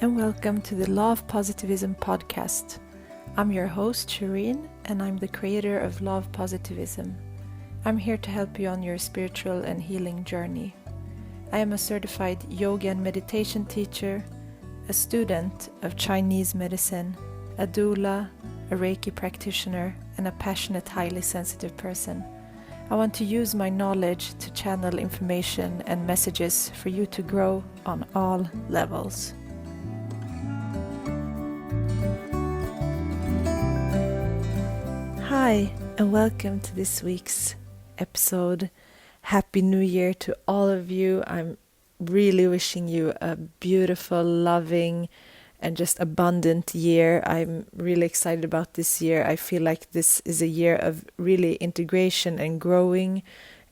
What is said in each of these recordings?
and welcome to the Law of Positivism podcast. I'm your host, Shireen, and I'm the creator of Law of Positivism. I'm here to help you on your spiritual and healing journey. I am a certified yoga and meditation teacher, a student of Chinese medicine, a doula, a Reiki practitioner, and a passionate, highly sensitive person. I want to use my knowledge to channel information and messages for you to grow on all levels. Hi, and welcome to this week's episode. Happy New Year to all of you. I'm really wishing you a beautiful, loving, and just abundant year. I'm really excited about this year. I feel like this is a year of really integration and growing.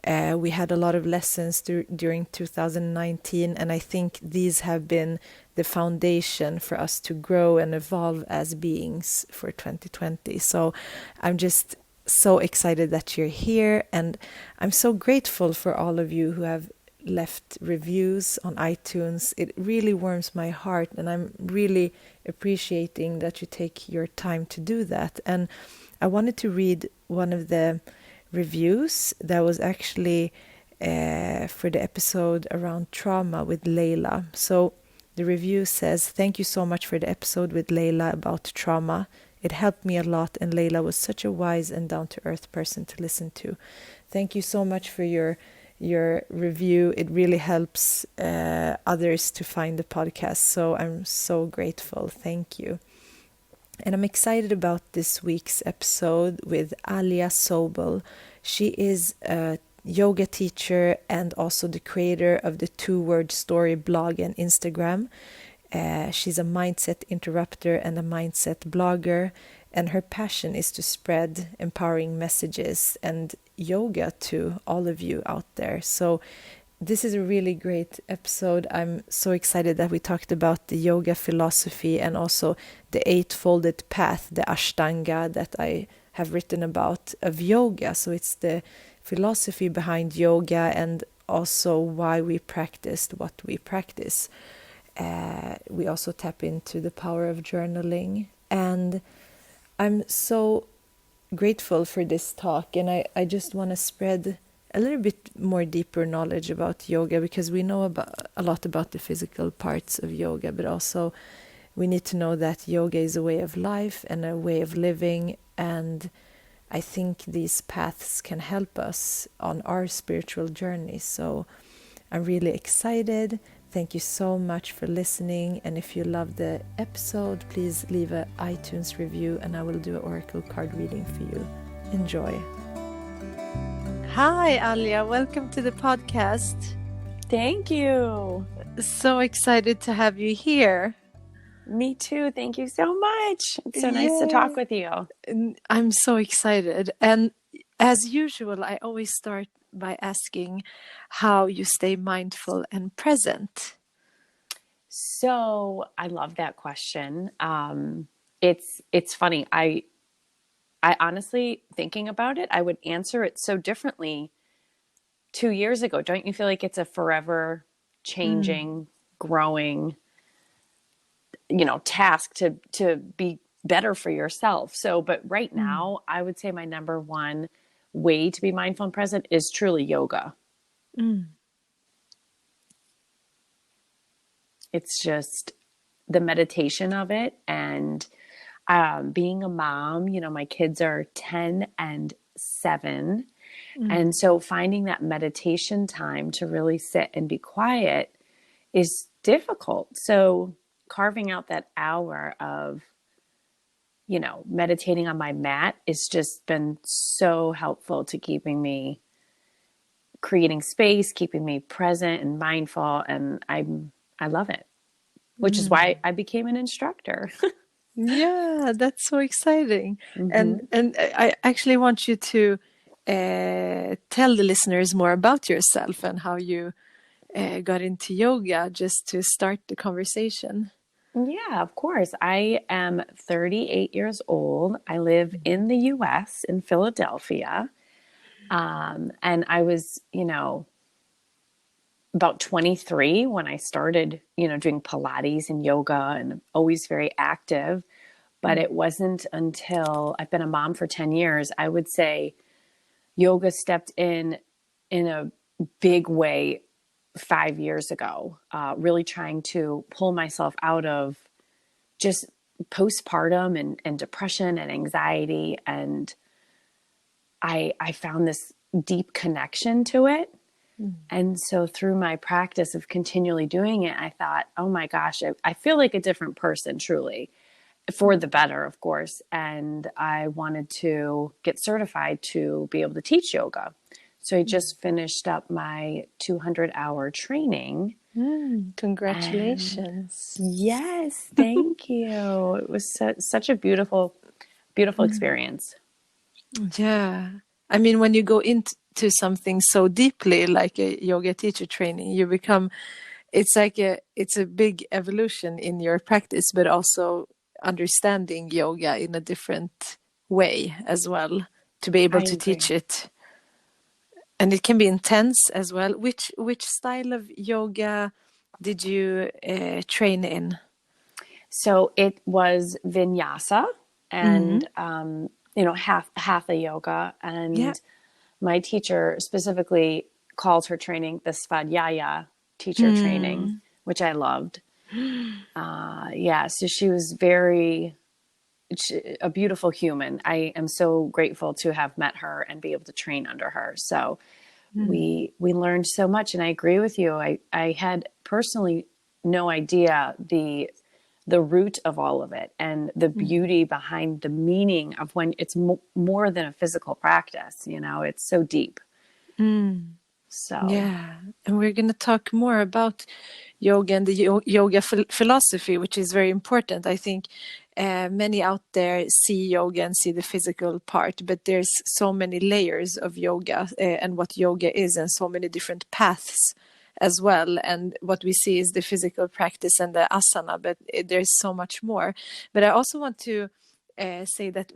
We had a lot of lessons during 2019, and I think these have been the foundation for us to grow and evolve as beings for 2020. So I'm just so excited that you're here, and I'm so grateful for all of you who have left reviews on iTunes. It really warms my heart, and I'm really appreciating that you take your time to do that. And I wanted to read one of the reviews that was actually for the episode around trauma with Layla. So the review says, "Thank you so much for the episode with Layla about trauma. It helped me a lot, and Layla was such a wise and down-to-earth person to listen to." Thank you so much for your review. It really helps others to find the podcast, so I'm so grateful. Thank you. And I'm excited about this week's episode with Alia Sobel. She is a yoga teacher and also the creator of the 2-Word Story blog and Instagram. She's a mindset interrupter and a mindset blogger, and her passion is to spread empowering messages and yoga to all of you out there. So this is a really great episode. I'm so excited that we talked about the yoga philosophy and also the 8-folded path, the Ashtanga, that I have written about of yoga. So it's the philosophy behind yoga and also why we practiced what we practice. We also tap into the power of journaling, and I'm so grateful for this talk, and I just want to spread a little bit more deeper knowledge about yoga, because we know a lot about the physical parts of yoga, but also we need to know that yoga is a way of life and a way of living, and I think these paths can help us on our spiritual journey. So I'm really excited. Thank you so much for listening, and if you love the episode, please leave an iTunes review and I will do an oracle card reading for you. Enjoy. Hi, Alia. Welcome to the podcast. Thank you. So excited to have you here. Me too. Thank you so much. It's so nice to talk with you. I'm so excited. And as usual, I always start by asking how you stay mindful and present. So I love that question. It's funny. I honestly, thinking about it, I would answer it so differently 2 years ago. Don't you feel like it's a forever changing, growing, task to be better for yourself? So, but right now, I would say my number one way to be mindful and present is truly yoga. It's just the meditation of it, and being a mom, my kids are 10 and 7. And so finding that meditation time to really sit and be quiet is difficult. So carving out that hour of, meditating on my mat has just been so helpful to keeping me, creating space, keeping me present and mindful. And I love it, which is why I became an instructor. Yeah, that's so exciting. And I actually want you to tell the listeners more about yourself and how you got into yoga, just to start the conversation. Yeah, of course. I am 38 years old. I live in the US, in Philadelphia. And I was, about 23 when I started, doing Pilates and yoga, and always very active. But it wasn't until I've been a mom for 10 years, I would say yoga stepped in a big way 5 years ago, really trying to pull myself out of just postpartum and depression and anxiety. And I found this deep connection to it. And so through my practice of continually doing it, I thought, oh my gosh, I feel like a different person, truly, for the better, of course. And I wanted to get certified to be able to teach yoga. So I just finished up my 200-hour training. Congratulations. And yes, thank you. It was such a beautiful, beautiful experience. Yeah. I mean, when you go into something so deeply like a yoga teacher training, you become, it's a big evolution in your practice, but also understanding yoga in a different way as well, to be able I to teach agree. it. And it can be intense as well. Which style of yoga did you train in? So it was vinyasa Mm. and, hatha yoga. Yeah. And my teacher specifically calls her training the Svadhyaya teacher training, Mm. which I loved. Yeah, so she was a beautiful human. I am so grateful to have met her and be able to train under her. So we learned so much, and I agree with you. I had personally no idea the root of all of it and the beauty behind the meaning of when it's more than a physical practice. It's so deep. So Yeah, and we're going to talk more about yoga and the yoga philosophy, which is very important. I think many out there see yoga and see the physical part, but there's so many layers of yoga and what yoga is, and so many different paths as well. And what we see is the physical practice and the asana, but there's so much more. But I also want to say that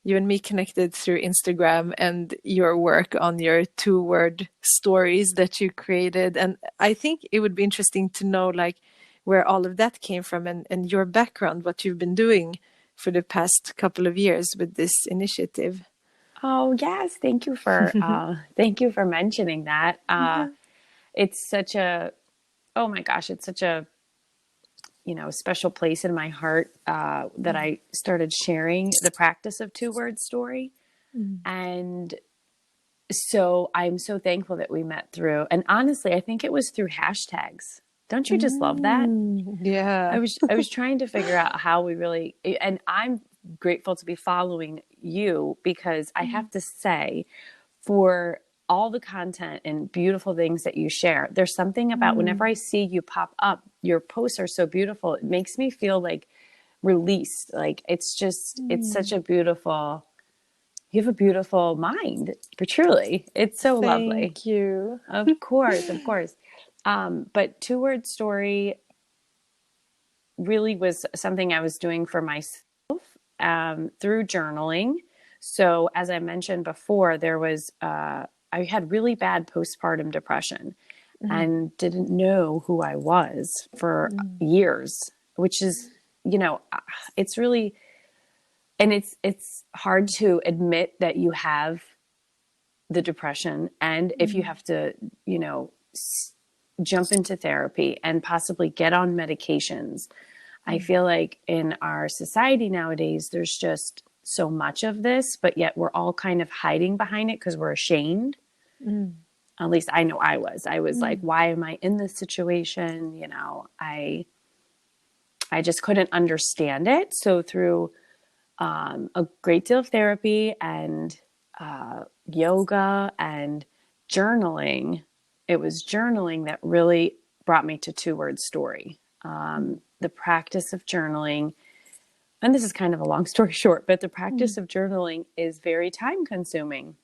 you and me connected through Instagram and your work on your 2-word stories that you created. And I think it would be interesting to know like where all of that came from, and your background, what you've been doing for the past couple of years with this initiative. oh yes, thank you for mentioning that. Yeah. It's such a oh my gosh, it's such a special place in my heart that I started sharing the practice of 2-word story. And so I'm so thankful that we met through, and honestly, I think it was through hashtags. Don't you just love that? Yeah. I was trying to figure out how we really, and I'm grateful to be following you, because I have to say, for all the content and beautiful things that you share, there's something about whenever I see you pop up, your posts are so beautiful. It makes me feel like released. Like it's such a beautiful, you have a beautiful mind, but truly, it's so lovely. Thank you. Of course, of course. But 2-word story really was something I was doing for myself through journaling. So, as I mentioned before, I had really bad postpartum depression and didn't know who I was for years, which is, it's really, and it's hard to admit that you have the depression, and if you have to, jump into therapy and possibly get on medications. I feel like in our society nowadays, there's just so much of this, but yet we're all kind of hiding behind it because we're ashamed. At least I know I was. I was like, why am I in this situation? I just couldn't understand it. So through a great deal of therapy and yoga and journaling, it was journaling that really brought me to 2-word story. The practice of journaling, and this is kind of a long story short, but the practice of journaling is very time consuming.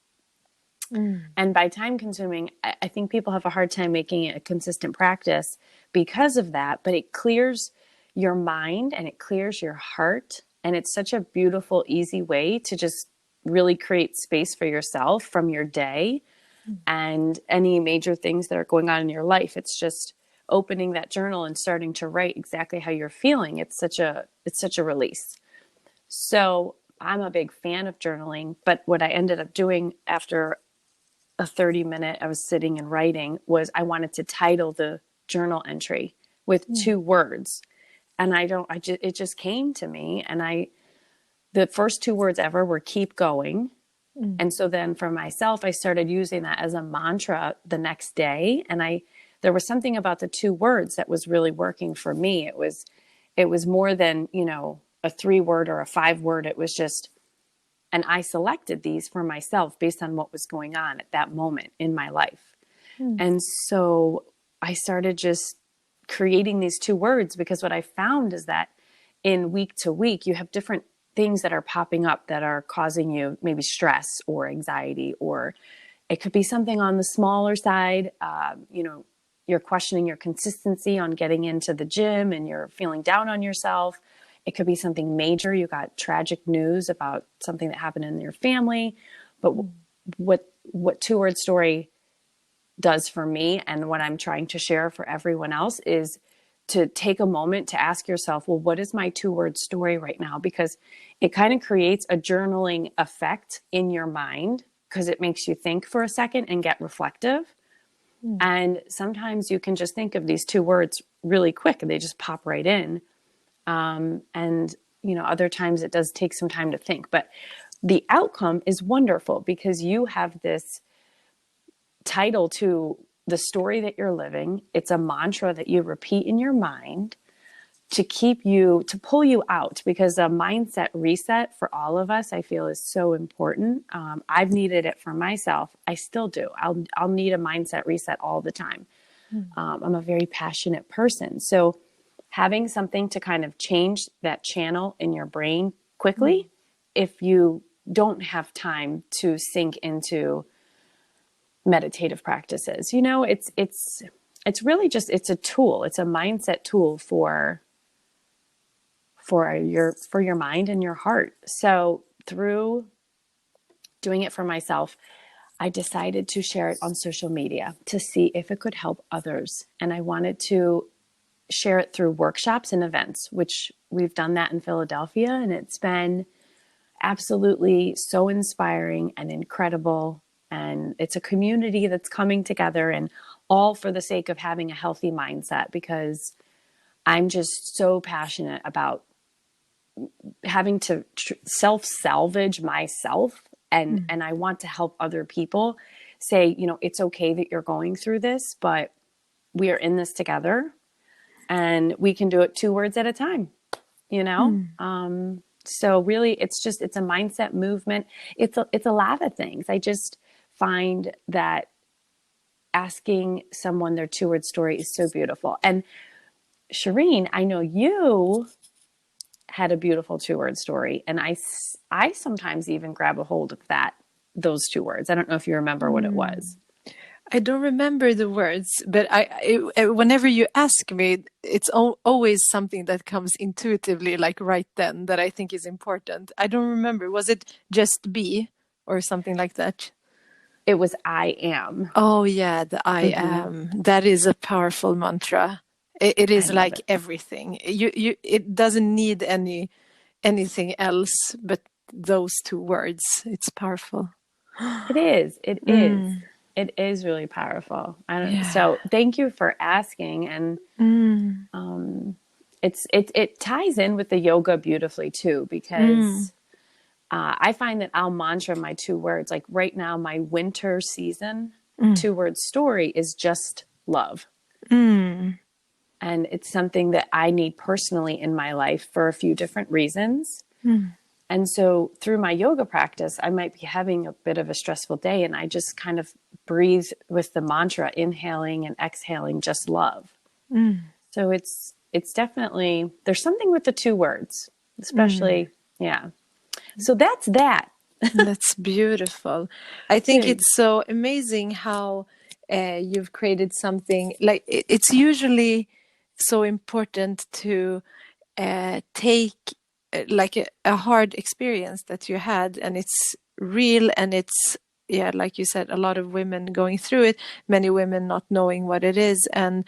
And by time consuming, I think people have a hard time making it a consistent practice because of that, but it clears your mind and it clears your heart. And it's such a beautiful, easy way to just really create space for yourself from your day. and any major things that are going on in your life. It's just opening that journal and starting to write exactly how you're feeling. It's such a release. So I'm a big fan of journaling, but what I ended up doing after a 30-minute I was sitting and writing was I wanted to title the journal entry with 2 words. And it just came to me. And the first 2 words ever were keep going. And so then for myself, I started using that as a mantra the next day. And there was something about the 2 words that was really working for me. It was more than, a 3-word or a 5-word. It was just, and I selected these for myself based on what was going on at that moment in my life. And so I started just creating these 2 words, because what I found is that in week to week, you have different things that are popping up that are causing you maybe stress or anxiety, or it could be something on the smaller side. You're questioning your consistency on getting into the gym and you're feeling down on yourself. It could be something major. You got tragic news about something that happened in your family. But what 2-word story does for me, and what I'm trying to share for everyone else, is to take a moment to ask yourself, well, what is my 2-word story right now? Because it kind of creates a journaling effect in your mind, because it makes you think for a second and get reflective. And sometimes you can just think of these 2 words really quick and they just pop right in. And, other times it does take some time to think, but the outcome is wonderful because you have this title to the story that you're living. It's a mantra that you repeat in your mind to pull you out, because a mindset reset for all of us, I feel, is so important. I've needed it for myself. I still do. I'll need a mindset reset all the time. I'm a very passionate person. So having something to kind of change that channel in your brain quickly, if you don't have time to sink into meditative practices, it's really just, it's a tool. It's a mindset tool for your mind and your heart. So through doing it for myself, I decided to share it on social media to see if it could help others. And I wanted to share it through workshops and events, which we've done that in Philadelphia. And it's been absolutely so inspiring and incredible. And it's a community that's coming together, and all for the sake of having a healthy mindset, because I'm just so passionate about having to self-salvage myself. And I want to help other people say, it's okay that you're going through this, but we are in this together. And we can do it 2 words at a time, So really, it's a mindset movement. It's a lot of things. I just find that asking someone their 2-word story is so beautiful. And Shireen, I know you had a beautiful 2-word story. And I sometimes even grab a hold of those 2 words. I don't know if you remember what it was. I don't remember the words, but whenever you ask me, it's always something that comes intuitively, like right then, that I think is important. I don't remember. Was it just be or something like that? It was I am. Oh yeah, the I am. That is a powerful mantra. It is like everything. It doesn't need anything else but those 2 words. It's powerful. It is. It is. It is really powerful. So thank you for asking. And it ties in with the yoga beautifully too, because I find that I'll mantra my 2 words. Like right now, my winter season 2-word story is just love. And it's something that I need personally in my life for a few different reasons. And so through my yoga practice, I might be having a bit of a stressful day, and I just kind of breathe with the mantra, inhaling and exhaling, just love. So it's definitely, there's something with the 2 words, especially, yeah. So that's that. That's beautiful. I think it's so amazing how you've created something like it's usually so important to take like a hard experience that you had, and it's real and it's yeah, like you said, a lot of women going through it, many women not knowing what it is, and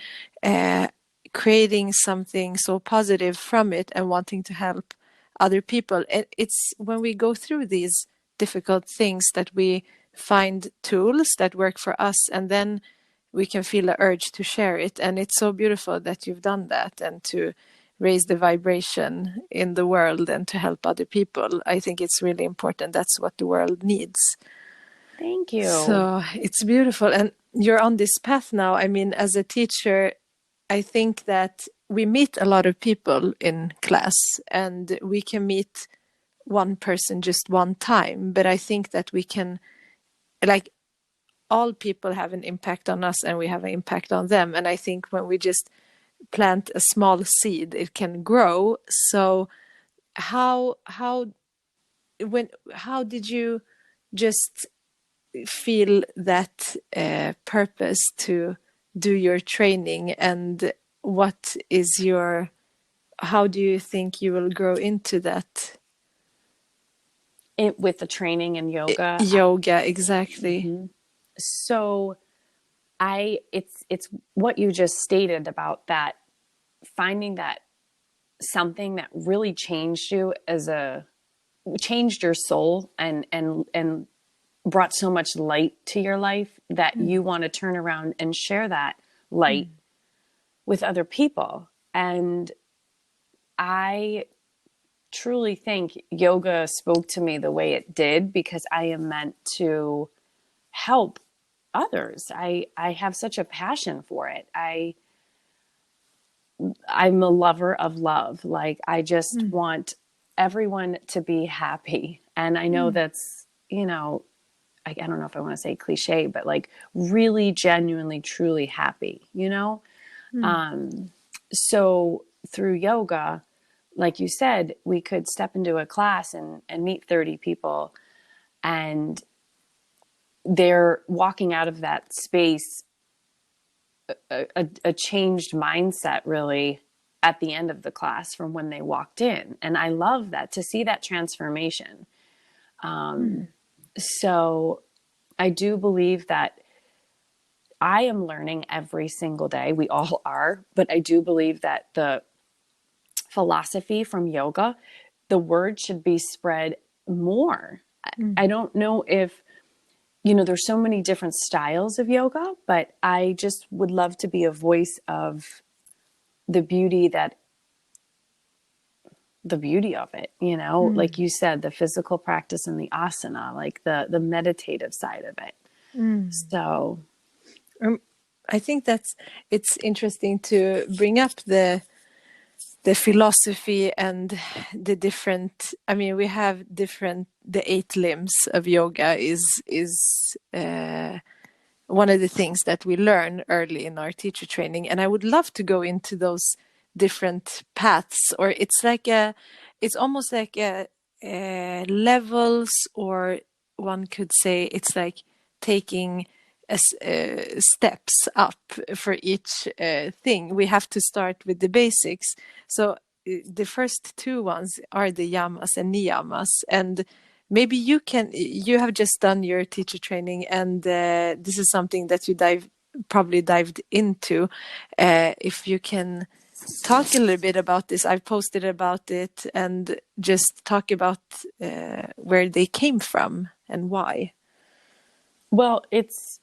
creating something so positive from it and wanting to help other people. It's when we go through these difficult things that we find tools that work for us, and then we can feel the urge to share it. And it's so beautiful that you've done that, and to raise the vibration in the world and to help other people. I think it's really important. That's what the world needs. Thank you. So it's beautiful. And you're on this path now. I mean, as a teacher, I think that we meet a lot of people in class, and we can meet one person just one time. But I think that we can, like, all people have an impact on us, and we have an impact on them. And I think when we just plant a small seed, it can grow. So how did you just feel that purpose to do your training, and what is your, how do you think you will grow into that? With the training and yoga. Yoga, exactly. Mm-hmm. So it's what you just stated about that, finding that something that really changed you changed your soul and brought so much light to your life that you want to turn around and share that light with other people. And I truly think yoga spoke to me the way it did because I am meant to help others. I have such a passion for it. I'm a lover of love. Like, I just want everyone to be happy. And I know that's, I don't know if I want to say cliche, but like really genuinely, truly happy, So through yoga, like you said, we could step into a class and meet 30 people, and they're walking out of that space a changed mindset, really, at the end of the class from when they walked in. And I love that, to see that transformation. So I do believe that I am learning every single day. We all are. But I do believe that the philosophy from yoga, the word should be spread more. I don't know if, there's so many different styles of yoga, but I just would love to be a voice of the beauty of it, like you said, the physical practice and the asana, like the meditative side of it. So I think it's interesting to bring up the philosophy and the different, I mean, we have the 8 limbs of yoga is one of the things that we learn early in our teacher training. And I would love to go into those different paths, or it's almost like levels, or one could say it's like taking steps up for each thing. We have to start with the basics. So the first 2 ones are the yamas and niyamas, and maybe you have just done your teacher training, and this is something that you probably dived into. If you can talk a little bit about this, I've posted about it, and just talk about where they came from and why. well, it's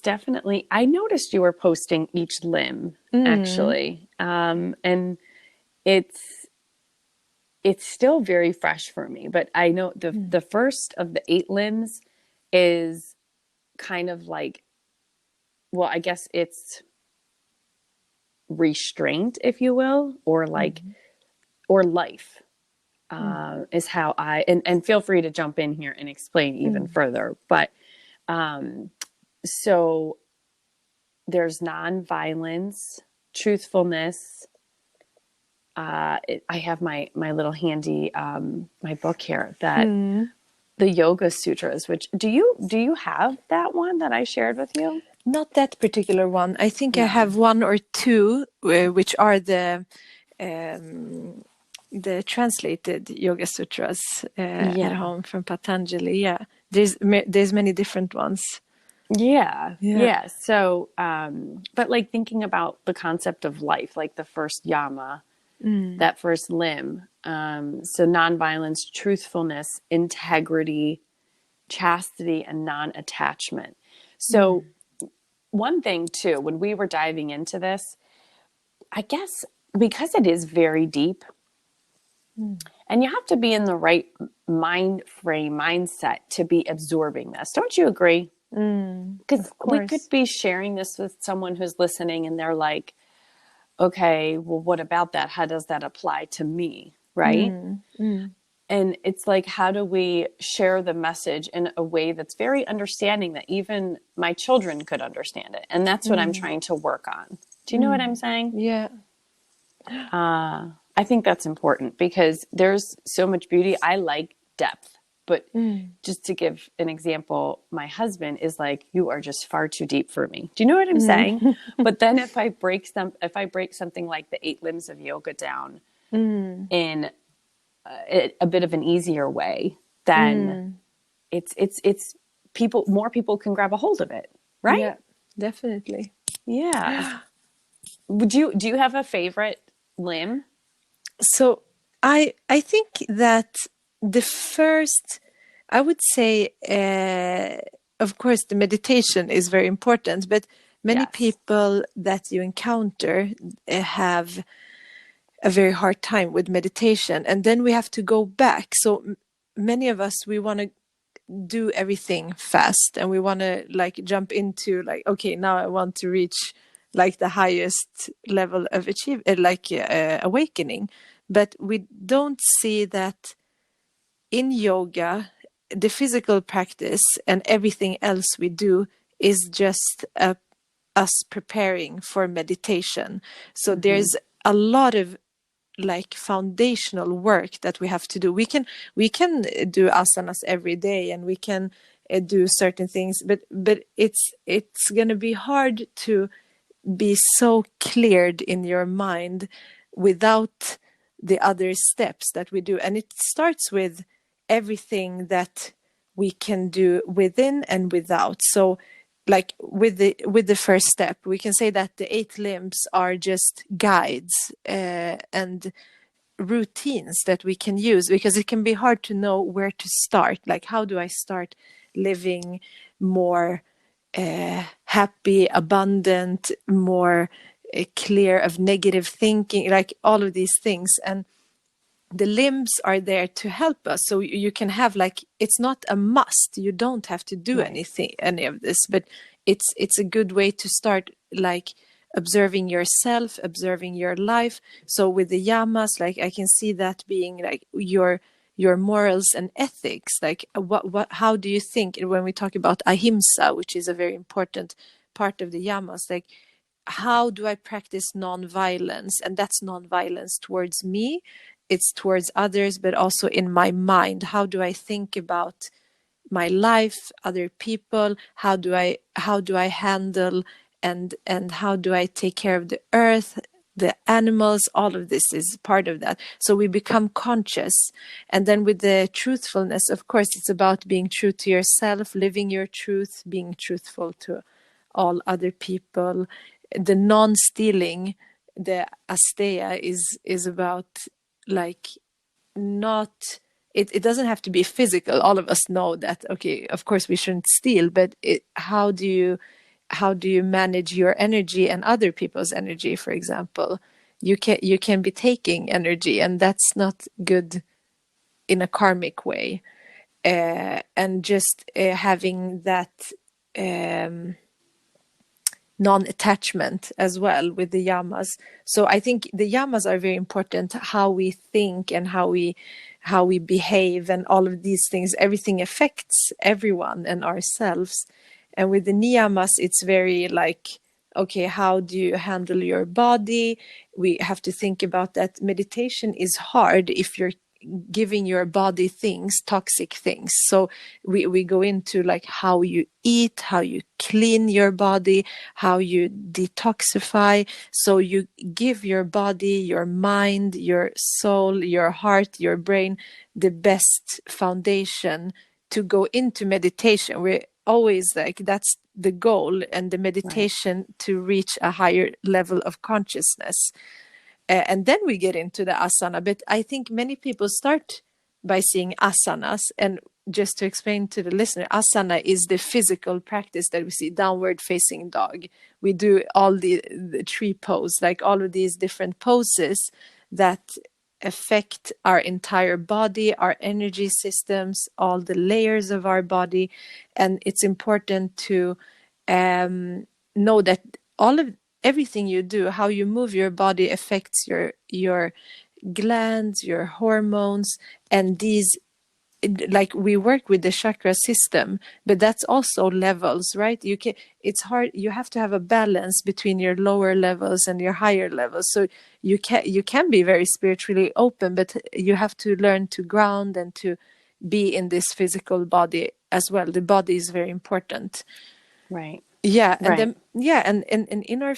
definitely, I noticed you were posting each limb, actually. And it's still very fresh for me, but I know the first of the 8 limbs is kind of like, well, I guess it's restraint, if you will, or like, or life, is how and feel free to jump in here and explain even further. But, so there's nonviolence, truthfulness. I have my little handy, my book here, that the Yoga Sutras, which do you have that one that I shared with you? Not that particular one. I think I have 1 or 2, which are the translated Yoga Sutras at home from Patanjali. Yeah. there's many different ones. Yeah. Yeah. Yeah. So, but like thinking about the concept of life, like the first yama, that first limb. So nonviolence, truthfulness, integrity, chastity, and non-attachment. So one thing too, when we were diving into this, I guess because it is very deep, and you have to be in the right mind frame, mindset to be absorbing this. Don't you agree? Because Of we could course. be sharing this with someone who's listening and they're like, okay, well, what about that? How does that apply to me? Right. And it's like, how do we share the message in a way that's very understanding that even my children could understand it? And that's what I'm trying to work on. Do you know what I'm saying? Yeah. I think that's important because there's so much beauty. I like depth, but just to give an example, my husband is like, you are just far too deep for me. Do you know what I'm saying? But then if I break something like the 8 limbs of yoga down in a bit of an easier way, then it's more people can grab a hold of it, right? Yeah, definitely. Yeah. Do you have a favorite limb? So I think that the first, I would say, of course, the meditation is very important, but many Yes. people that you encounter have a very hard time with meditation, and then we have to go back. So many of us, we want to do everything fast, and we want to like jump into like, okay, now I want to reach like the highest level of awakening, but we don't see that in yoga the physical practice and everything else we do is just us preparing for meditation. So there's a lot of like foundational work that we have to do. We can do asanas every day, and we can do certain things, but it's going to be hard to be so cleared in your mind without the other steps that we do. And it starts with everything that we can do within and without. So like with the first step, we can say that the 8 limbs are just guides and routines that we can use, because it can be hard to know where to start. Like, how do I start living more happy, abundant, more clear of negative thinking, like all of these things. And the limbs are there to help us. So you can have like, it's not a must. You don't have to do Right. any of this, but it's a good way to start, like observing yourself, observing your life. So with the yamas, like I can see that being like your morals and ethics. Like what how do you think when we talk about ahimsa, which is a very important part of the yamas, like how do I practice non-violence? And that's non-violence towards me, it's towards others, but also in my mind. How do I think about my life, other people? How do I handle and how do I take care of the earth, the animals? All of this is part of that. So we become conscious. And then with the truthfulness, of course, it's about being true to yourself, living your truth, being truthful to all other people. The non-stealing, the asteya, is about like not, it doesn't have to be physical. All of us know that, okay, of course we shouldn't steal, but how do you manage your energy and other people's energy? For example, you can be taking energy, and that's not good in a karmic way. And just having that um, non-attachment as well with the yamas. So I think the yamas are very important. How we think and how we behave and all of these things, everything affects everyone and ourselves. And with the niyamas, it's very like, okay, how do you handle your body? We have to think about that. Meditation is hard if you're giving your body things, toxic things. So we go into like how you eat, how you clean your body, how you detoxify. So you give your body, your mind, your soul, your heart, your brain the best foundation to go into meditation. We're always like, that's the goal, and the Right. meditation to reach a higher level of consciousness. And then we get into the asana. But I think many people start by seeing asanas. And just to explain to the listener, asana is the physical practice that we see, downward facing dog. We do all the tree pose, like all of these different poses that affect our entire body, our energy systems, all the layers of our body. And it's important to know that all of everything you do, how you move your body, affects your glands, your hormones, and these, like, we work with the chakra system, but that's also levels, right? It's hard, you have to have a balance between your lower levels and your higher levels. So you can be very spiritually open, but you have to learn to ground and to be in this physical body as well. The body is very important. Right. Yeah, and Right. then and in our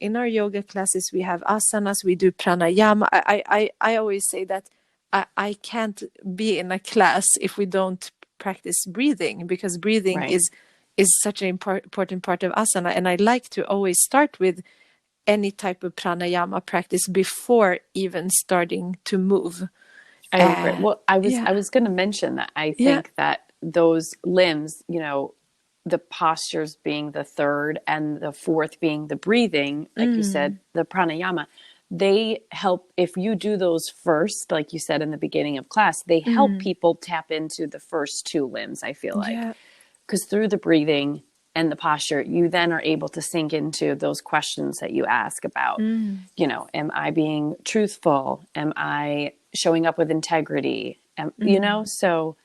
in our yoga classes we have asanas, we do pranayama. I always say that I can't be in a class if we don't practice breathing, because breathing Right. is such an important part of asana. And I like to always start with any type of pranayama practice before even starting to move. I agree. Well, I Yeah, was going to mention that I yeah, think that those limbs, the postures being the third and the fourth being the breathing, like you said, the pranayama, they help. If you do those first, like you said in the beginning of class, they help people tap into the first two limbs, I feel like. yeah, Because through the breathing and the posture, you then are able to sink into those questions that you ask about, am I being truthful? Am I showing up with integrity? So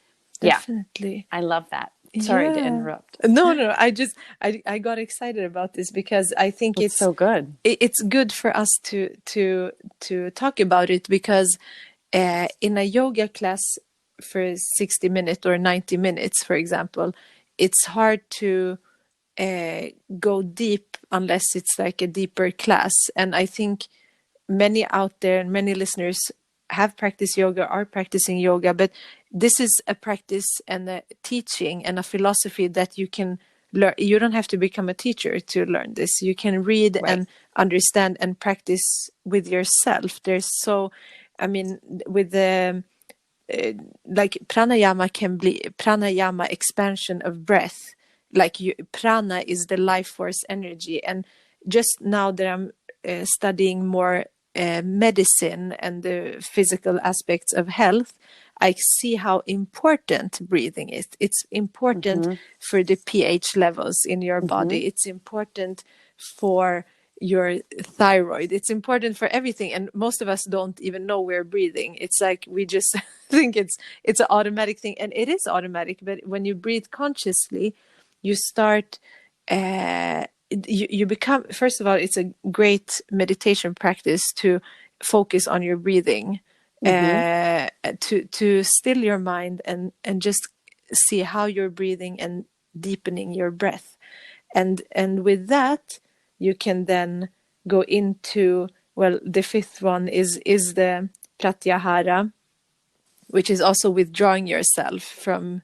yeah, definitely. I love that. Sorry to Yeah. interrupt. No. I got excited about this because I think It's so good. it's good for us to talk about it, because in a yoga class for 60 minutes or 90 minutes, for example, it's hard to go deep unless it's like a deeper class. And I think many out there and many listeners have practiced yoga, are practicing yoga, but this is a practice and a teaching and a philosophy that you can learn. You don't have to become a teacher to learn this. You can read Right. and understand and practice with yourself. I mean, with the like pranayama can be pranayama, expansion of breath. Like prana is the life force energy. And just now that I'm studying more medicine and the physical aspects of health, I see how important breathing is. It's important for the pH levels in your body. It's important for your thyroid. It's important for everything. And most of us don't even know we're breathing. It's like we just think it's an automatic thing, and it is automatic. But when you breathe consciously, you start you become, first of all, it's a great meditation practice to focus on your breathing, Mm-hmm. to still your mind and just see how you're breathing and deepening your breath. And with that you can then go into, well, the fifth one is the pratyahara, which is also withdrawing yourself from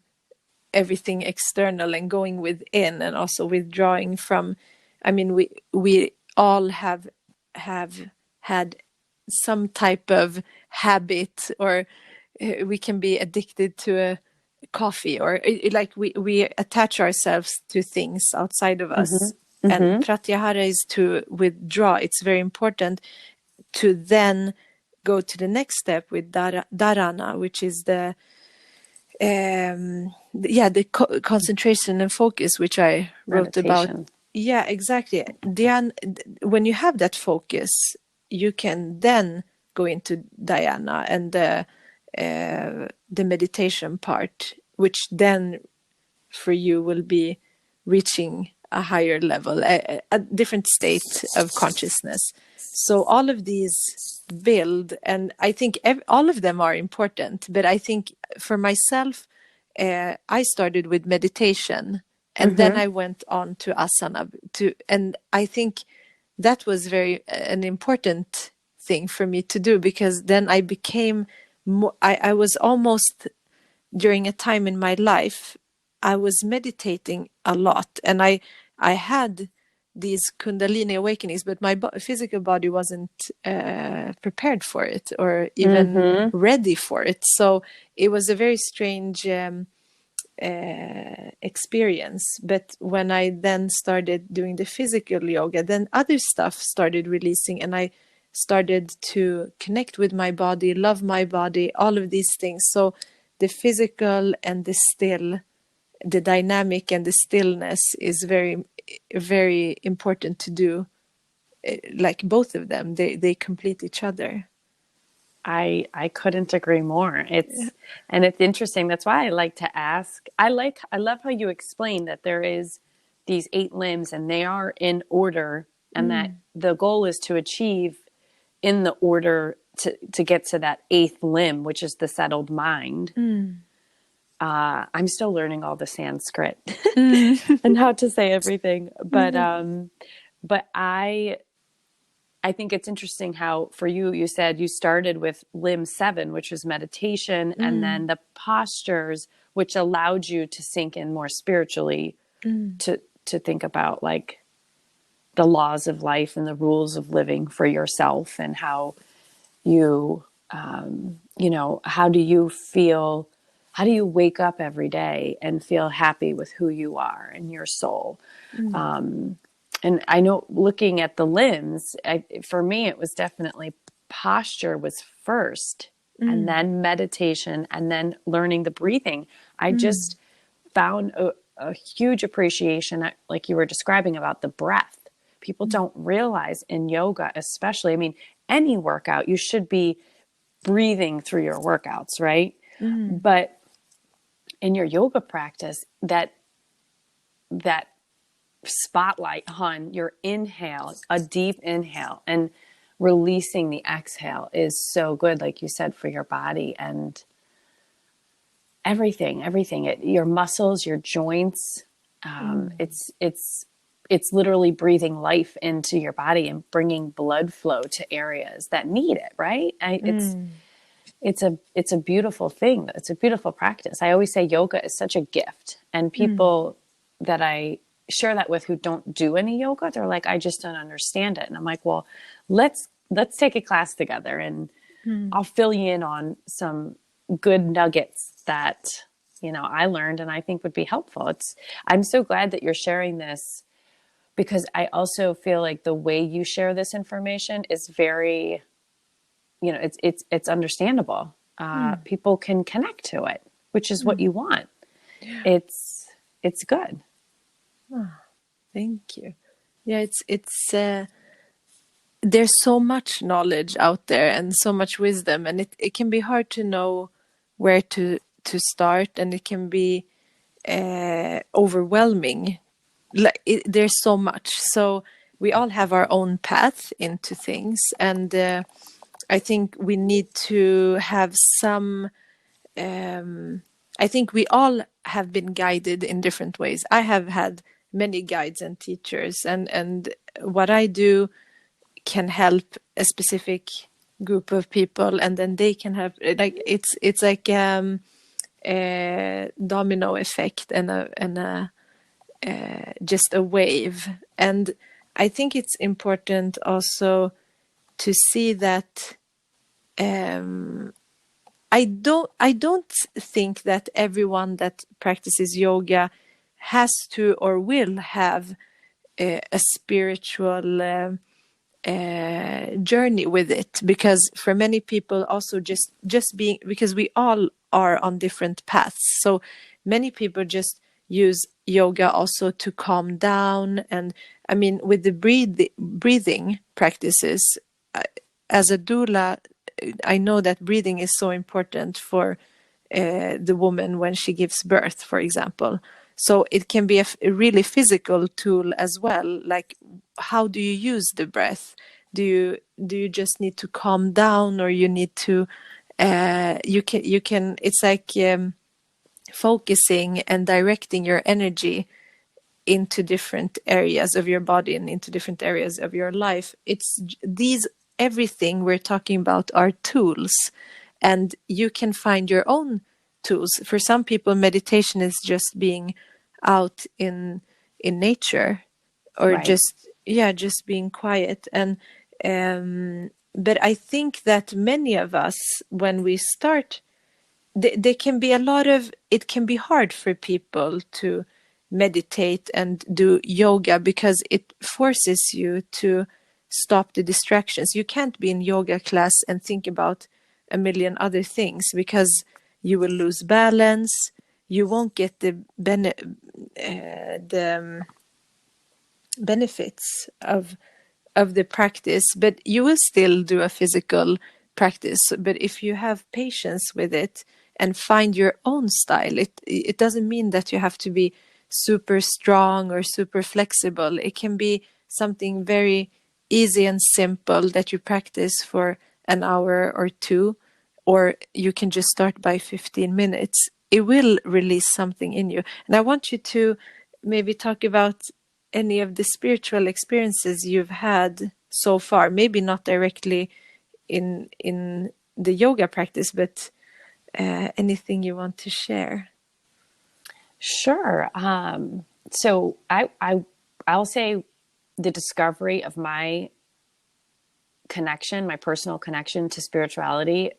everything external and going within, and also withdrawing from, I mean, we all have had some type of habit, or we can be addicted to a coffee, or like we attach ourselves to things outside of us. And Mm-hmm. pratyahara is to withdraw. It's very important to then go to the next step with dharana, which is concentration and focus, which I wrote about. Meditation. Yeah, exactly. When you have that focus, you can then go into dhyana and the meditation part, which then for you will be reaching a higher level, a different state of consciousness. So all of these build, and I think all of them are important. But I think for myself, I started with meditation, and then Mm-hmm. I went on to asana. And I think that was very an important thing for me to do, because then I became more, I was almost during a time in my life, I was meditating a lot, and I had these Kundalini awakenings, but my physical body wasn't prepared for it or even ready for it. So it was a very strange experience. But when I then started doing the physical yoga, then other stuff started releasing, and I started to connect with my body, love my body, all of these things. So the physical and the still, the dynamic and the stillness is very, very important to do. Like both of them, they complete each other. I couldn't agree more. It's interesting. That's why I like to ask. I love how you explain that there is these 8 limbs and they are in order, and that the goal is to achieve in the order to get to that 8th limb, which is the settled mind. I'm still learning all the Sanskrit and how to say everything, but I think it's interesting how for you said you started with limb 7, which was meditation, and then the postures, which allowed you to sink in more spiritually, to think about like the laws of life and the rules of living for yourself, and how you, how do you feel, how do you wake up every day and feel happy with who you are and your soul? And I know looking at the limbs, for me, it was definitely posture was first, and then meditation, and then learning the breathing. I just found a huge appreciation, like you were describing, about the breath. People don't realize in yoga, especially, I mean, any workout, you should be breathing through your workouts, right? But in your yoga practice, that spotlight on your inhale, a deep inhale, and releasing the exhale is so good, like you said, for your body and everything, your muscles, your joints. It's literally breathing life into your body and bringing blood flow to areas that need it, right? It's a beautiful thing. It's a beautiful practice. I always say yoga is such a gift, and people that I share that with who don't do any yoga, they're like, I just don't understand it. And I'm like, well, let's take a class together, and I'll fill you in on some good nuggets that, I learned and I think would be helpful. I'm so glad that you're sharing this, because I also feel like the way you share this information is very, it's understandable. People can connect to it, which is what you want. It's good. Oh, thank you. Yeah, it's there's so much knowledge out there and so much wisdom, and it can be hard to know where to start, and it can be overwhelming. There's so much. So we all have our own path into things, and I think we need to have some. I think we all have been guided in different ways. I have had many guides and teachers, and what I do can help a specific group of people, and then they can have, like, it's like a domino effect and a just a wave. And I think it's important also to see that I don't think that everyone that practices yoga has to or will have a spiritual journey with it, because for many people also just being, because we all are on different paths, so many people just use yoga also to calm down. And I mean, with the breathing practices, as a doula, I know that breathing is so important for the woman when she gives birth, for example. So it can be a really physical tool as well. Like, how do you use the breath? Do you just need to calm down, or you need to you can it's like focusing and directing your energy into different areas of your body and into different areas of your life. It's these, everything we're talking about are tools, and you can find your own tools. For some people, meditation is just being out in nature, or Right. just being quiet. And but I think that many of us, when we start, there can be it can be hard for people to meditate and do yoga, because it forces you to stop the distractions. You can't be in yoga class and think about a million other things, because you will lose balance. You won't get the benefits of the practice, but you will still do a physical practice. But if you have patience with it and find your own style, it doesn't mean that you have to be super strong or super flexible. It can be something very easy and simple that you practice for an hour or two, or you can just start by 15 minutes. It will release something in you. And I want you to maybe talk about any of the spiritual experiences you've had so far, maybe not directly in the yoga practice, but anything you want to share. Sure. So I'll say the discovery of my connection, my personal connection to spirituality,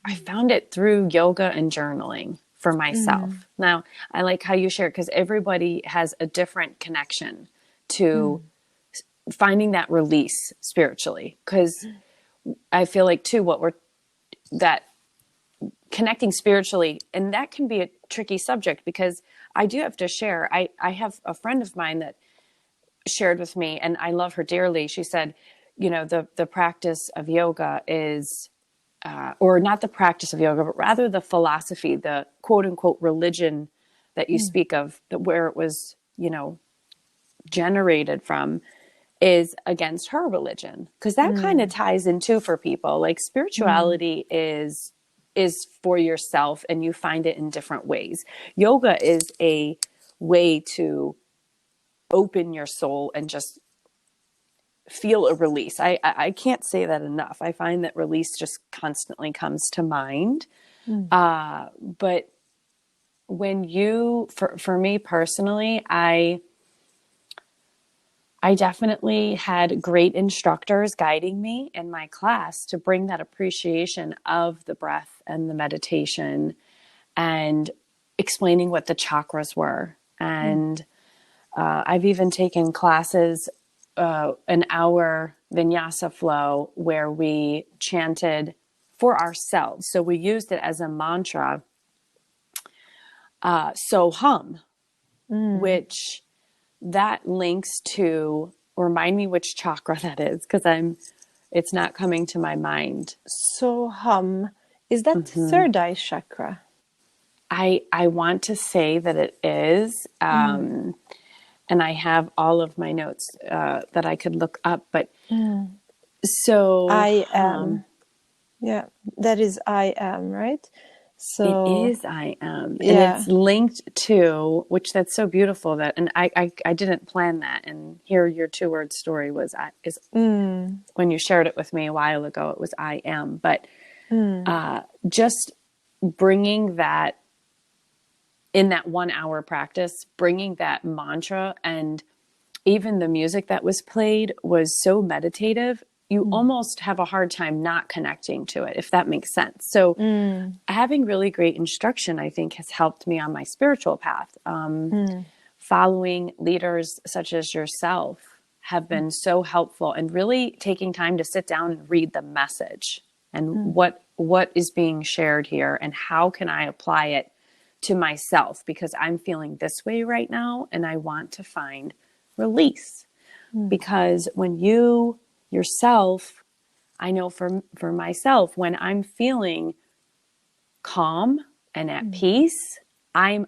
I found it through yoga and journaling for myself. Now, I like how you share, because everybody has a different connection to finding that release spiritually. Because I feel like too, that connecting spiritually, and that can be a tricky subject, because I do have to share. I have a friend of mine that shared with me, and I love her dearly. She said, the practice of yoga is, or not the practice of yoga, but rather the philosophy, the quote unquote religion that you speak of, that where it was, generated from, is against her religion. Because that kind of ties in too for people. Like, spirituality is for yourself, and you find it in different ways. Yoga is a way to open your soul and just feel a release. I can't say that enough. I find that release just constantly comes to mind. But when for me personally, I definitely had great instructors guiding me in my class to bring that appreciation of the breath and the meditation, and explaining what the chakras were. And I've even taken classes, an hour vinyasa flow, where we chanted for ourselves. So we used it as a mantra, so hum, which that links to, remind me which chakra that is, because it's not coming to my mind. So hum, is that third eye chakra? I want to say that it is, and I have all of my notes that I could look up, but so I am. Yeah, that is I am, right? So it is I am. And yeah. it's linked to, which that's so beautiful that, and I didn't plan that. And here your 2-word story is when you shared it with me a while ago, it was I am. But just bringing that, in that 1 hour practice, bringing that mantra, and even the music that was played was so meditative, you almost have a hard time not connecting to it, if that makes sense. So having really great instruction, I think, has helped me on my spiritual path. Following leaders such as yourself have been so helpful, and really taking time to sit down and read the message, and what is being shared here, and how can I apply it to myself, because I'm feeling this way right now and I want to find release. Because when you yourself, I know for myself, when I'm feeling calm and at peace, I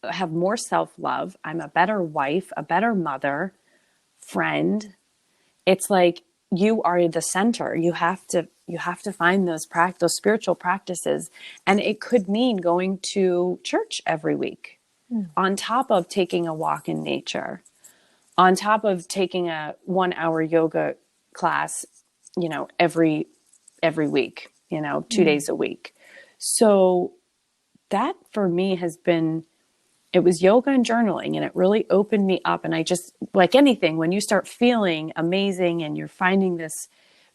have more self-love. I'm a better wife, a better mother, friend. It's like you are the center. You have to find those spiritual practices. And it could mean going to church every week, on top of taking a walk in nature, on top of taking a 1 hour yoga class, every week, 2 days a week. So that for me has been, it was yoga and journaling, and it really opened me up. And I just, like anything, when you start feeling amazing and you're finding this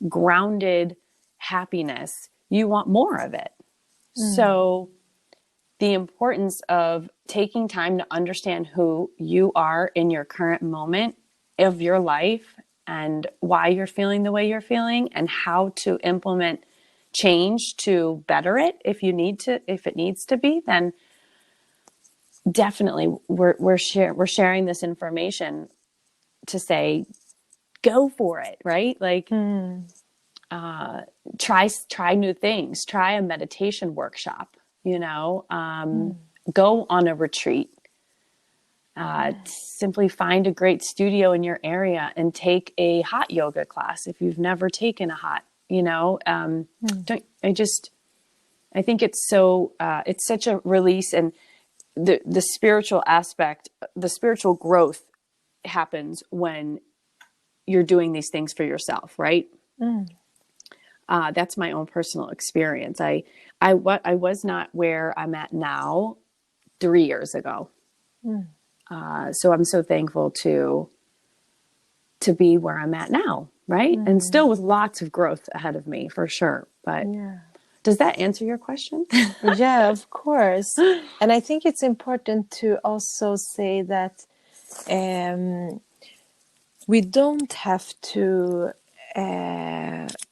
grounded happiness, you want more of it. So the importance of taking time to understand who you are in your current moment of your life and why you're feeling the way you're feeling, and how to implement change to better it if you need to, if it needs to be, then definitely we're sharing this information to say go for it, right? Like try new things, try a meditation workshop, go on a retreat, simply find a great studio in your area and take a hot yoga class if you've never taken a hot, I think it's so it's such a release. And the spiritual aspect, the spiritual growth happens when you're doing these things for yourself, right? That's my own personal experience. I was not where I'm at now 3 years ago. So I'm so thankful to be where I'm at now, right? And still with lots of growth ahead of me, for sure. But does that answer your question? Yeah, of course. And I think it's important to also say that we don't have to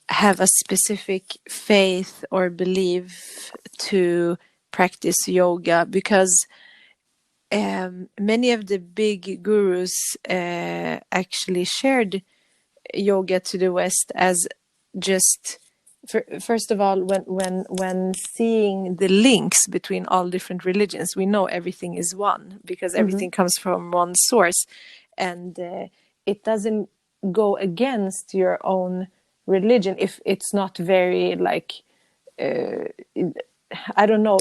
have a specific faith or belief to practice yoga, because many of the big gurus actually shared yoga to the West as just, first of all, when seeing the links between all different religions, we know everything is one, because everything comes from one source, and it doesn't go against your own religion if it's not very like I don't know.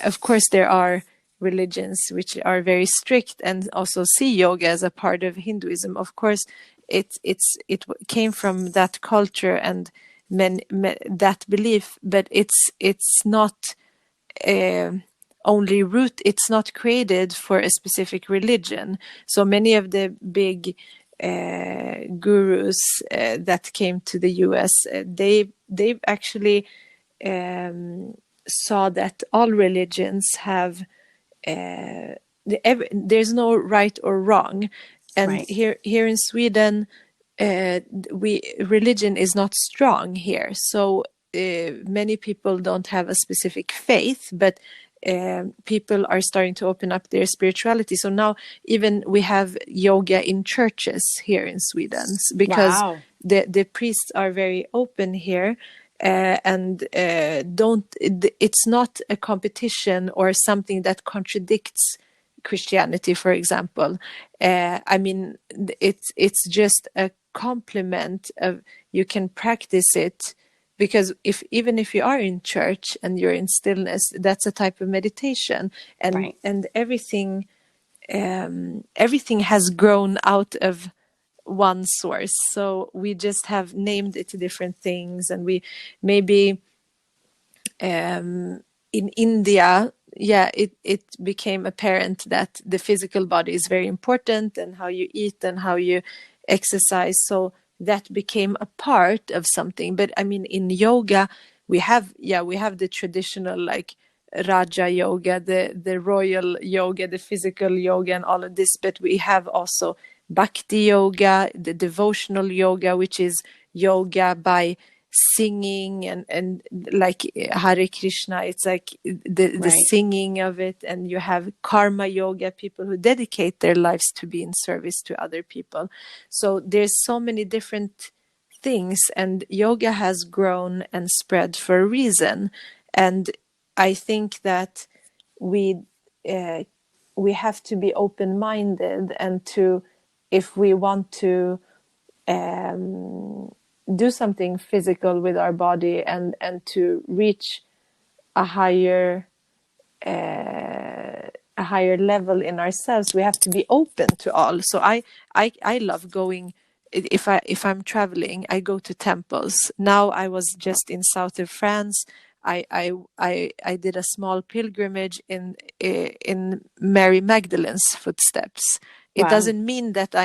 Of course, there are religions which are very strict and also see yoga as a part of Hinduism. Of course, it came from that culture and that belief, but it's not only root. It's not created for a specific religion. So many of the big gurus that came to the US, they've actually saw that all religions have there's no right or wrong, and Right. here in Sweden religion is not strong here, so many people don't have a specific faith, but people are starting to open up their spirituality. So now even we have yoga in churches here in Sweden, because Wow. the priests are very open here, and it's not a competition or something that contradicts Christianity, for example. I mean, it's just a complement of, you can practice it, because even if you are in church and you're in stillness, that's a type of meditation, and Right. and everything has grown out of one source. So we just have named it different things, and we maybe in India, it became apparent that the physical body is very important, and how you eat and how you exercise. So that became a part of something. But I mean, in yoga, we have the traditional, like Raja yoga, the royal yoga, the physical yoga, and all of this. But we have also Bhakti yoga, the devotional yoga, which is yoga by singing and like Hare Krishna. It's like the Right. singing of it. And you have karma yoga, people who dedicate their lives to be in service to other people. So there's so many different things, and yoga has grown and spread for a reason. And I think that we have to be open-minded, and to, if we want to do something physical with our body, and to reach a higher level in ourselves, we have to be open to all. So I love going. If I'm traveling, I go to temples. Now I was just in south of France. I did a small pilgrimage in Mary Magdalene's footsteps. It Wow. doesn't mean that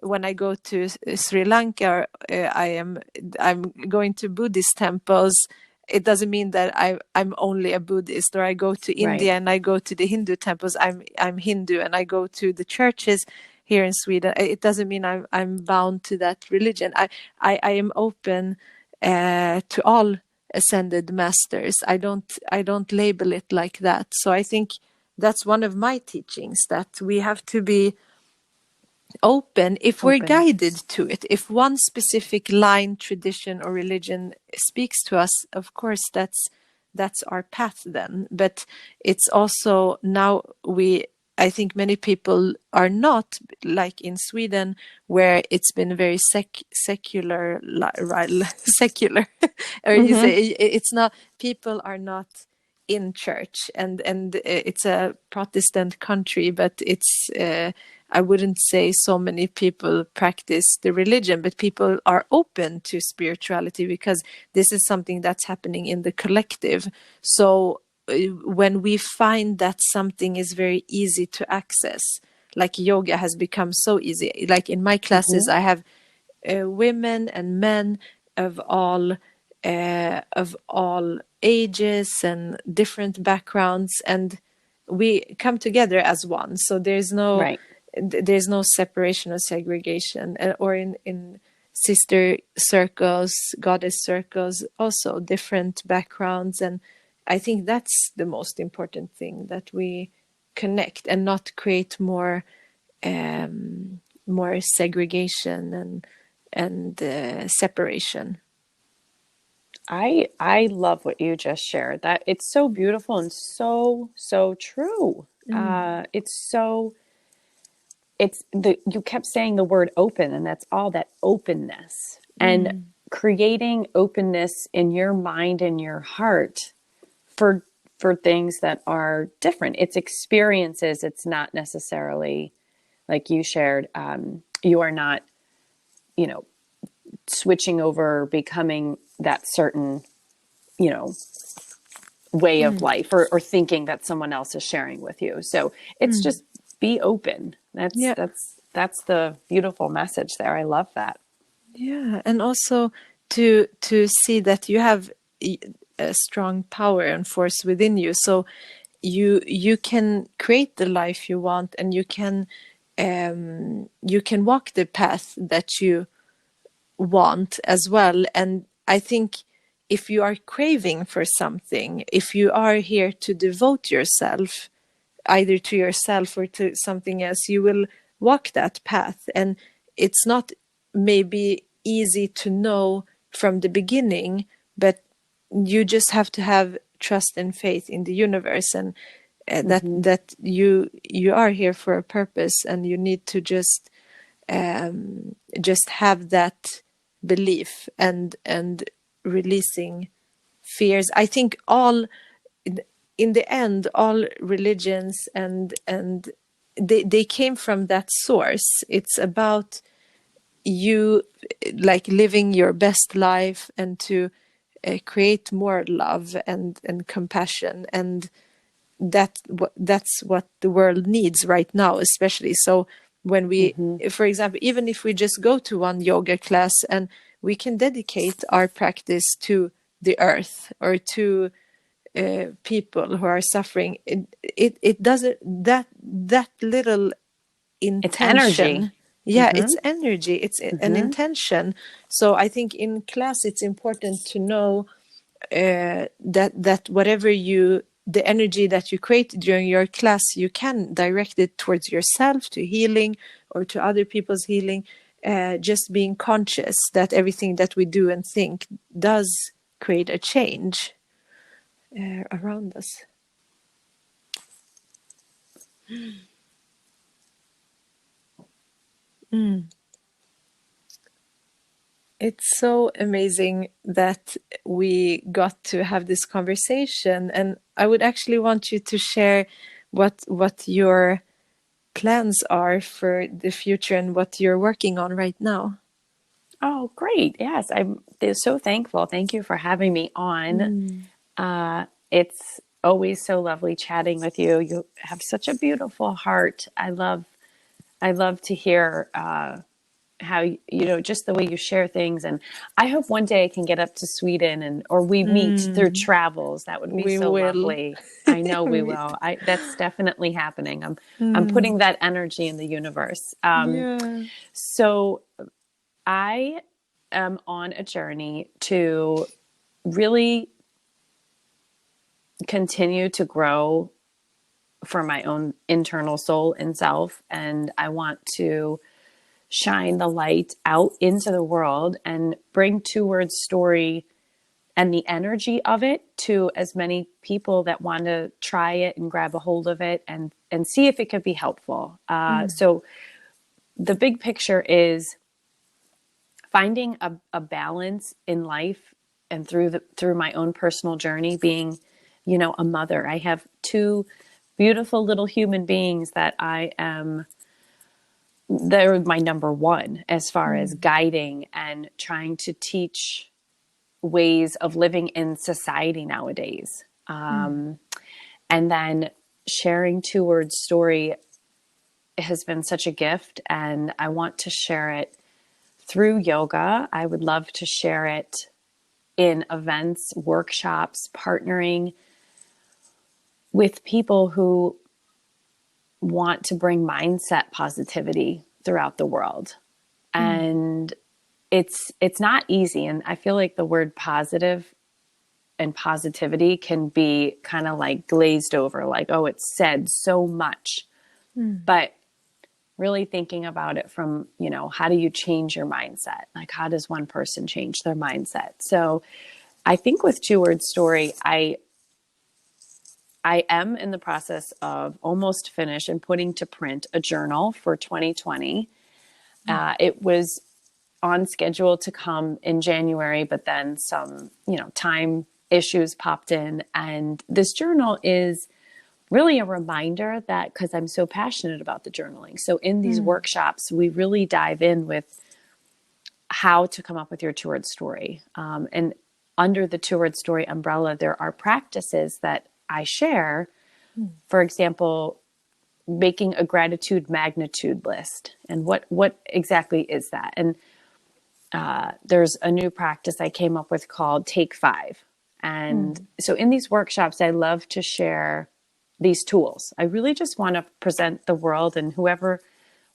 when I go to Sri Lanka, I'm going to Buddhist temples. It doesn't mean that I'm only a Buddhist, or I go to Right. India and I go to the Hindu temples. I'm Hindu and I go to the churches here in Sweden. It doesn't mean I'm bound to that religion. I am open to all ascended masters. I don't label it like that. So I think that's one of my teachings, that we have to be open if we're Open. guided to it. If one specific line, tradition, or religion speaks to us, of course that's our path then. But it's also now I think many people are not like in Sweden, where it's been very secular, secular, or you Mm-hmm. say it's not. People are not in church, and it's a Protestant country, but it's. I wouldn't say so many people practice the religion, but people are open to spirituality because this is something that's happening in the collective. So when we find that something is very easy to access, like yoga has become so easy. Like in my classes, Mm-hmm. I have women and men of all ages and different backgrounds, and we come together as one. So Right. there's no separation or segregation, or in sister circles, goddess circles, also different backgrounds. And I think that's the most important thing, that we connect and not create more segregation and separation. I love what you just shared. That it's so beautiful and so true. It's the you kept saying the word open, and that's all, that openness, and creating openness in your mind and your heart for things that are different. It's experiences. It's not necessarily like you shared. You are not, you know, switching over, becoming that certain, you know, way of life, or thinking that someone else is sharing with you. So it's just be open. Yeah. That's the beautiful message there. I love that. Yeah, and also to see that you have a strong power and force within you, so you can create the life you want, and you can walk the path that you want as well. And I think if you are craving for something, if you are here to devote yourself either to yourself or to something else, you will walk that path. And it's not maybe easy to know from the beginning, but you just have to have trust and faith in the universe, and Mm-hmm. that you are here for a purpose, and you need to just have that belief, and releasing fears. I think in the end, all religions and they came from that source. It's about you, like, living your best life, and to create more love and compassion, and that's what the world needs right now, especially. So when Mm-hmm. for example, even if we just go to one yoga class, and we can dedicate our practice to the earth, or to people who are suffering, it doesn't, that little It's energy. intention. Yeah, Mm-hmm. it's energy, it's an Mm-hmm. intention. So I think in class it's important to know that whatever the energy that you create during your class, you can direct it towards yourself, to healing, or to other people's healing. Just being conscious that everything that we do and think does create a change around us. It's so amazing that we got to have this conversation, and I would actually want you to share what your plans are for the future and what you're working on right now. Oh, great. Yes, I'm so thankful. Thank you for having me on. It's always so lovely chatting with you. You have such a beautiful heart. I love to hear how just the way you share things. And I hope one day I can get up to Sweden or we meet through travels. That would be We so will lovely. I know we meet. will. That's definitely happening. I'm putting that energy in the universe. Yeah. So I am on a journey to really continue to grow for my own internal soul and self. And I want to shine the light out into the world and bring Two Words Story and the energy of it to as many people that want to try it and grab a hold of it and see if it could be helpful. So the big picture is finding a balance in life and through my own personal journey, being, a mother. I have two beautiful little human beings that they're my number one as far as guiding and trying to teach ways of living in society nowadays. And then sharing Two Words Story has been such a gift, and I want to share it through yoga. I would love to share it in events, workshops, partnering with people who want to bring mindset positivity throughout the world. And it's not easy. And I feel like the word positive and positivity can be kind of like glazed over, like, oh, it's said so much. But really thinking about it from, how do you change your mindset? Like, how does one person change their mindset? So I think with Two Words Story, I am in the process of almost finished and putting to print a journal for 2020. It was on schedule to come in January, but then some, time issues popped in. And this journal is really a reminder that, because I'm so passionate about the journaling. So in these workshops, we really dive in with how to come up with your Two Word Story. And under the Two Word Story umbrella, there are practices that I share. For example, making a gratitude magnitude list. And what exactly is that? And there's a new practice I came up with called Take 5. And so in these workshops, I love to share these tools. I really just want to present the world and whoever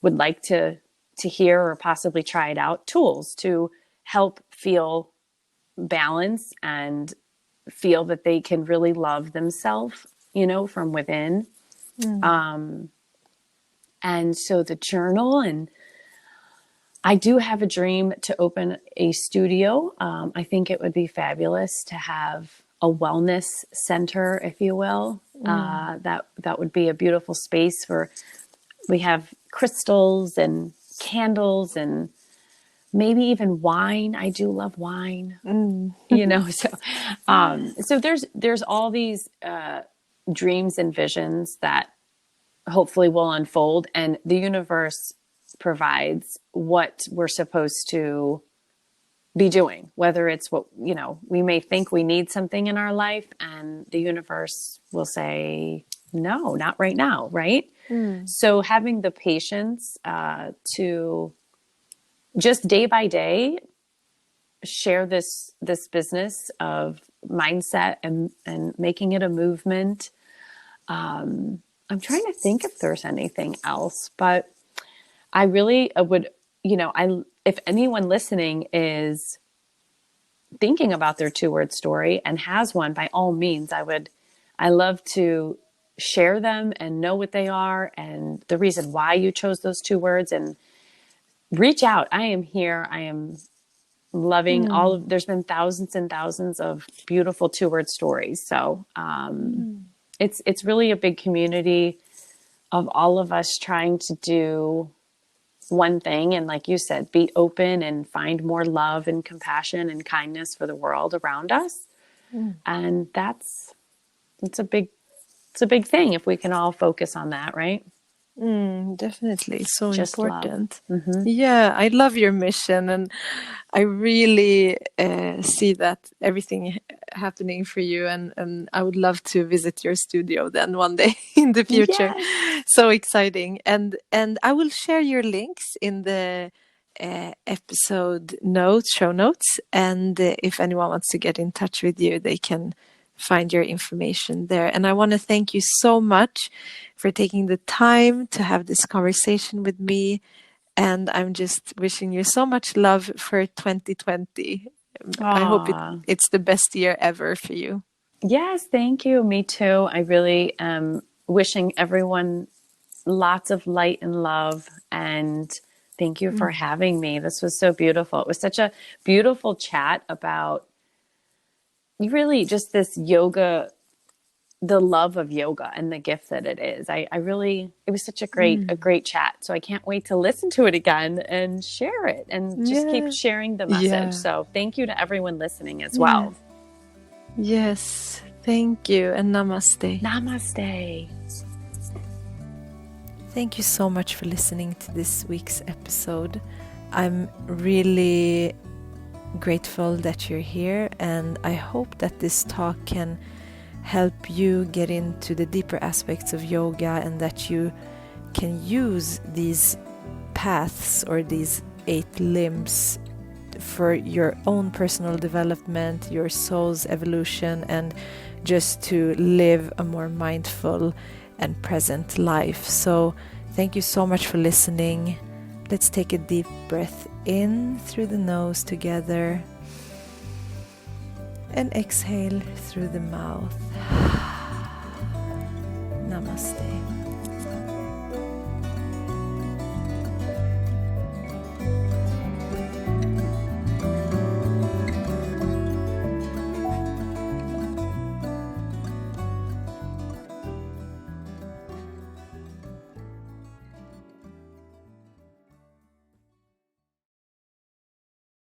would like to hear or possibly try it out, tools to help feel balance and feel that they can really love themselves, from within. And so the journal, and I do have a dream to open a studio. I think it would be fabulous to have a wellness center, if you will. That would be a beautiful space where we have crystals and candles and maybe even wine. I do love wine, so there's all these dreams and visions that hopefully will unfold, and the universe provides what we're supposed to be doing, whether it's what, we may think we need something in our life and the universe will say, no, not right now. Right. So having the patience to just day by day share this business of mindset and making it a movement. I'm trying to think if there's anything else, but I really would, if anyone listening is thinking about their Two Word Story and has one, by all means, I love to share them and know what they are and the reason why you chose those two words, and reach out. I am here. I am loving there's been thousands and thousands of beautiful Two Word Stories. So, it's really a big community of all of us trying to do one thing. And like you said, be open and find more love and compassion and kindness for the world around us. And it's a big thing if we can all focus on that, right? Definitely. So Just important. Yeah, I love your mission, and I really see that everything happening for you, and I would love to visit your studio then one day in the future. Yes. So exciting. And I will share your links in the episode notes, show notes, and if anyone wants to get in touch with you, they can find your information there. And I want to thank you so much for taking the time to have this conversation with me. And I'm just wishing you so much love for 2020. I hope Aw. it's the best year ever for you. Yes, thank you. Me too. I really am wishing everyone lots of light and love. And thank you for having me. This was so beautiful. It was such a beautiful chat about really just this yoga, the love of yoga and the gift that it is. I really, it was such a great chat. So I can't wait to listen to it again and share it and just keep sharing the message. Yeah. So thank you to everyone listening as Yeah. well. Yes. Thank you. And namaste. Namaste. Thank you so much for listening to this week's episode. I'm really grateful that you're here, and I hope that this talk can help you get into the deeper aspects of yoga, and that you can use these paths or these 8 limbs for your own personal development, your soul's evolution, and just to live a more mindful and present life. So thank you so much for listening. Let's take a deep breath in through the nose together and exhale through the mouth. Namaste.